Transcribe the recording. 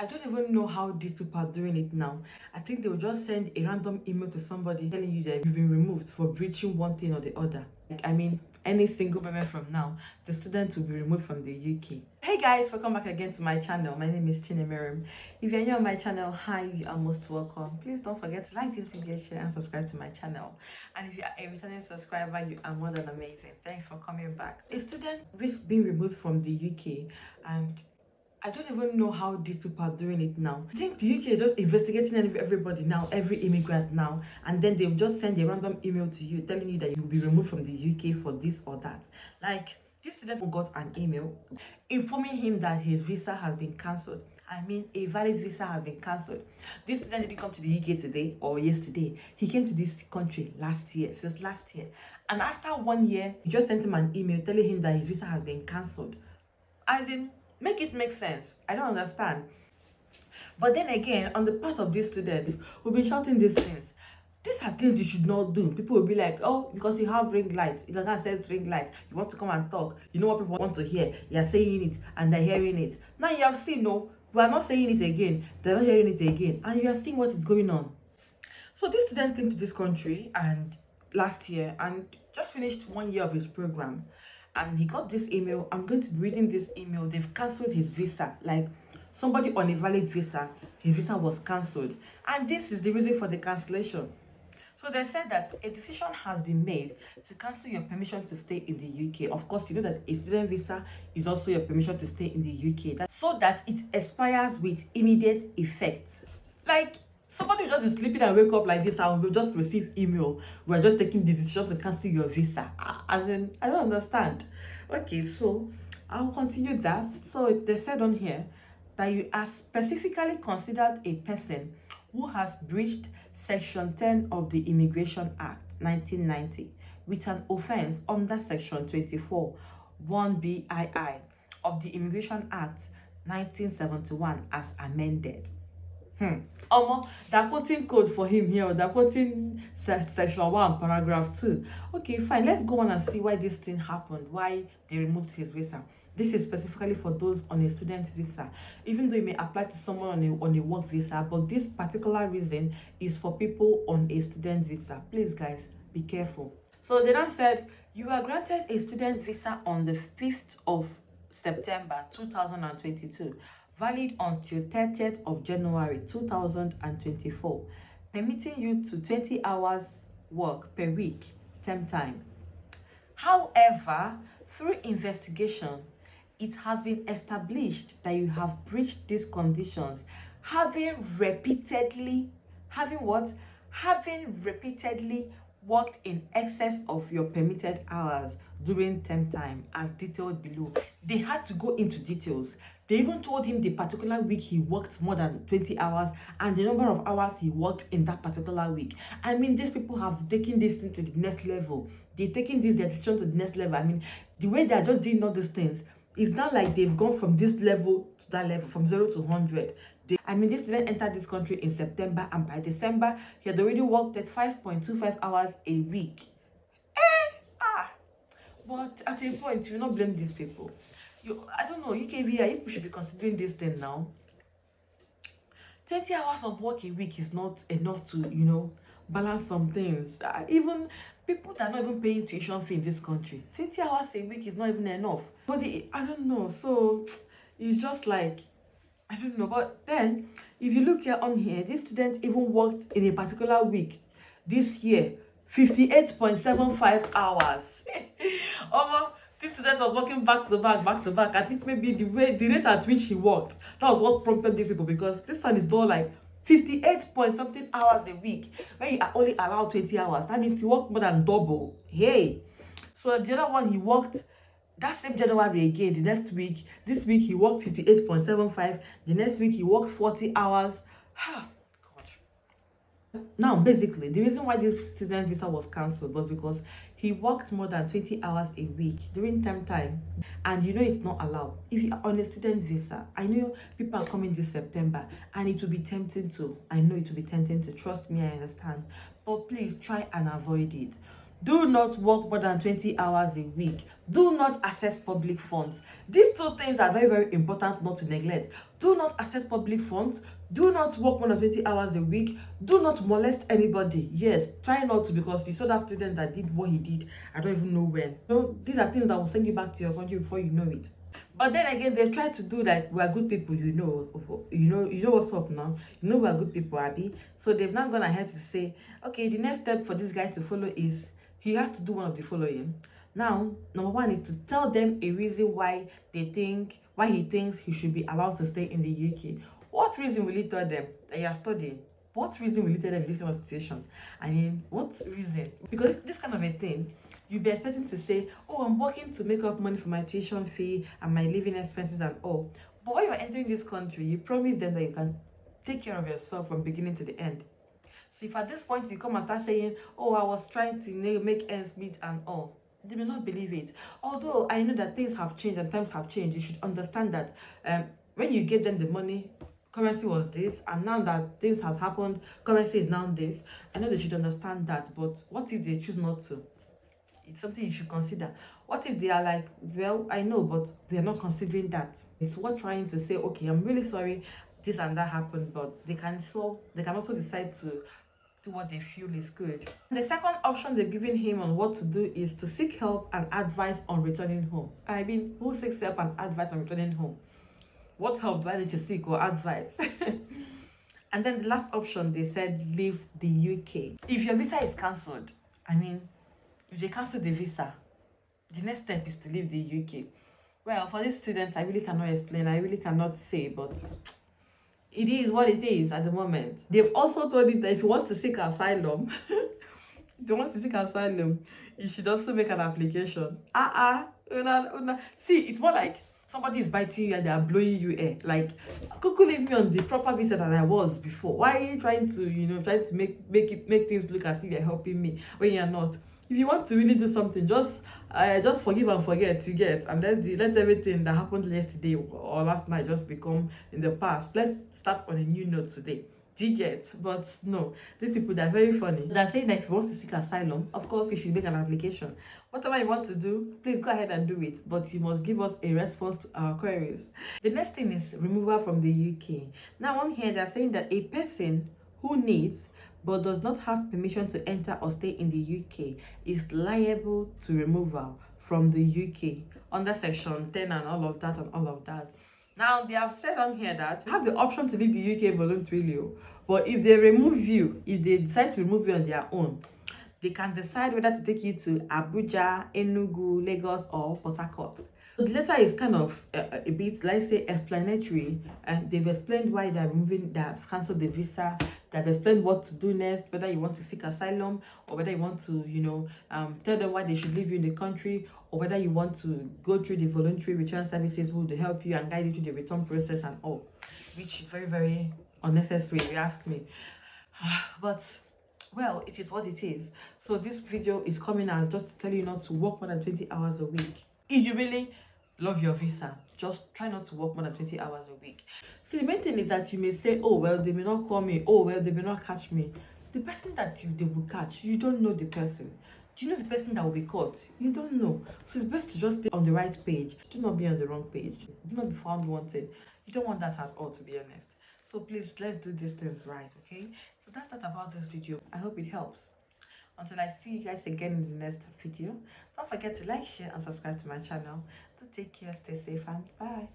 I don't even know how these people are doing it now. I think they will just send a random email to somebody telling you that you've been removed for breaching one thing or the other. Any single moment from now, the student will be removed from the UK. Hey guys, welcome back again to my channel. My name is Chinemerim. If you're new on my channel, hi, you are most welcome. Please don't forget to like this video, share, and subscribe to my channel. And if you are a returning subscriber, you are more than amazing. Thanks for coming back. A student risk being removed from the UK, and I don't even know how these people are doing it now. I think the UK is just investigating everybody now, every immigrant now, and then they'll just send a random email to you telling you that you'll be removed from the UK for this or that. Like, this student got an email informing him that his visa has been cancelled. A valid visa has been cancelled. This student didn't come to the UK today or yesterday. He came to this country since last year. And after 1 year, you just sent him an email telling him that his visa has been cancelled. As in, make it make sense. I don't understand. But then again, on the part of these students who've been shouting these things, these are things you should not do. People will be like, oh, because you have ring light, you can't set ring light, you want to come and talk, you know what people want to hear, you're saying it and they're hearing it. Now you have seen, no, we are not saying it again, they're not hearing it again, and you are seeing what is going on. So this student came to this country and last year and just finished 1 year of his program, and he got this email. I'm going to be reading this email. They've cancelled his visa. Like, somebody on a valid visa, his visa was cancelled, and this is the reason for the cancellation. So they said that a decision has been made to cancel your permission to stay in the UK. Of course, you know that a student visa is also your permission to stay in the UK. So that it expires with immediate effect. Like, somebody will just be sleeping and wake up like this and will just receive email. We're just taking the decision to cancel your visa. As in, I don't understand. Okay, so I'll continue that. So they said on here that you are specifically considered a person who has breached Section 10 of the Immigration Act 1990 with an offense under Section 24 1BII of the Immigration Act 1971 as amended. They're quoting code for him here. They're quoting section 1 paragraph 2. Okay, fine, let's go on and see why this thing happened, why they removed his visa. This is specifically for those on a student visa, even though it may apply to someone on a work visa, but this particular reason is for people on a student visa. Please guys, be careful. So they then said you are granted a student visa on the 5th of September 2022, valid until 30th of January 2024, permitting you to 20 hours work per week, term time. However, through investigation, it has been established that you have breached these conditions, having repeatedly worked in excess of your permitted hours during term time as detailed below. They had to go into details. They even told him the particular week he worked more than 20 hours and the number of hours he worked in that particular week. These people have taken this thing to the next level. They're taking this decision to the next level. The way they're just doing all these things, it's not like they've gone from this level to that level, from 0 to 100. This student entered this country in September, and by December, he had already worked at 5.25 hours a week. But at a point, you will not blame these people. I don't know, UKVI, people should be considering this thing now. 20 hours of work a week is not enough to, balance some things. Even people that are not even paying tuition fee in this country, 20 hours a week is not even enough. But I don't know, so it's just like, I don't know. But then, if you look here on here, this student even worked in a particular week this year 58.75 hours. This student was working back to back. I think maybe the rate at which he worked, that was what prompted these people, because this one is more like 58 point something hours a week when you are only allowed 20 hours. That means you work more than double. Hey, so the other one, he worked that same January again. The next week, this week he worked 58.75. The next week he worked 40 hours. Now, basically, the reason why this student visa was cancelled was because he worked more than 20 hours a week during term time, and it's not allowed. If you are on a student visa, I know people are coming this September, and it will be tempting to. I know it will be tempting to. Trust me, I understand. But please try and avoid it. Do not work more than 20 hours a week. Do not access public funds. These two things are very, very important not to neglect. Do not access public funds. Do not work more than 20 hours a week. Do not molest anybody. Yes, try not to, because you saw that student that did what he did. I don't even know when. So these are things that will send you back to your country before you know it. But then again, they try to do that. We are good people, you know what's up now. You know we are good people, Abby. So they've now gone ahead to say, okay, the next step for this guy to follow is he has to do one of the following. Now, number one is to tell them a reason why he thinks he should be allowed to stay in the UK. What reason will he tell them that you are studying? What reason will you tell them in this kind of situation? I mean, what reason? Because this kind of a thing, you'll be expecting to say, oh, I'm working to make up money for my tuition fee and my living expenses and all. But when you're entering this country, you promise them that you can take care of yourself from beginning to the end. So if at this point you come and start saying, oh, I was trying to make ends meet and all, they may not believe it. Although I know that things have changed and times have changed, you should understand that when you give them the money, currency was this, and now that things have happened, currency is now this. I know they should understand that, but what if they choose not to? It's something you should consider. What if they are like, well, I know, but we are not considering that? It's worth trying to say, okay, I'm really sorry this and that happened, but they can also decide to do what they feel is good. The second option they've given him on what to do is to seek help and advice on returning home. I mean, who seeks help and advice on returning home? What help do I need to seek or advice? And then the last option, they said leave the UK. If your visa is cancelled, I mean, if they cancel the visa, the next step is to leave the UK. Well, for this student, I really cannot explain. I really cannot say, but it is what it is at the moment. They've also told him that if he wants to seek asylum, you should also make an application. See, it's more like somebody is biting you and they are blowing you air. Like, Kuku leave me on the proper visa that I was before. Why are you trying to make things look as if you're helping me when you're not? If you want to really do something, just forgive and forget, you get, and let everything that happened yesterday or last night just become in the past. Let's start on a new note today. Do you get? But no, these people, they're very funny. They're saying that if you want to seek asylum, of course you should make an application. Whatever you want to do, please go ahead and do it, but you must give us a response to our queries. The next thing is removal from the UK. Now on here, they're saying that a person who needs but does not have permission to enter or stay in the UK is liable to removal from the UK under section 10 and all of that. Now, they have said on here that you have the option to leave the UK voluntarily, but if they decide to remove you on their own, they can decide whether to take you to Abuja, Enugu, Lagos, or Port Harcourt. So the letter is kind of a bit, let's say, explanatory, and they've explained why they've cancelled the visa. They've explained what to do next, whether you want to seek asylum or whether you want to, tell them why they should leave you in the country, or whether you want to go through the voluntary return services who will help you and guide you through the return process and all, which is very, very unnecessary, if you ask me. But well, it is what it is. So this video is coming as just to tell you not to work more than 20 hours a week. If you really love your visa, just try not to work more than 20 hours a week. See, the main thing is that you may say, oh well, they may not call me, oh well, they may not catch me. The person that they will catch, you don't know the person. Do you know the person that will be caught? You don't know. So it's best to just stay on the right page. Do not be on the wrong page. Do not be found wanted. You don't want that at all, to be honest. So please, let's do these things right, okay? So that's that about this video. I hope it helps. Until I see you guys again in the next video, don't forget to like, share, and subscribe to my channel. Do take care, stay safe, and bye.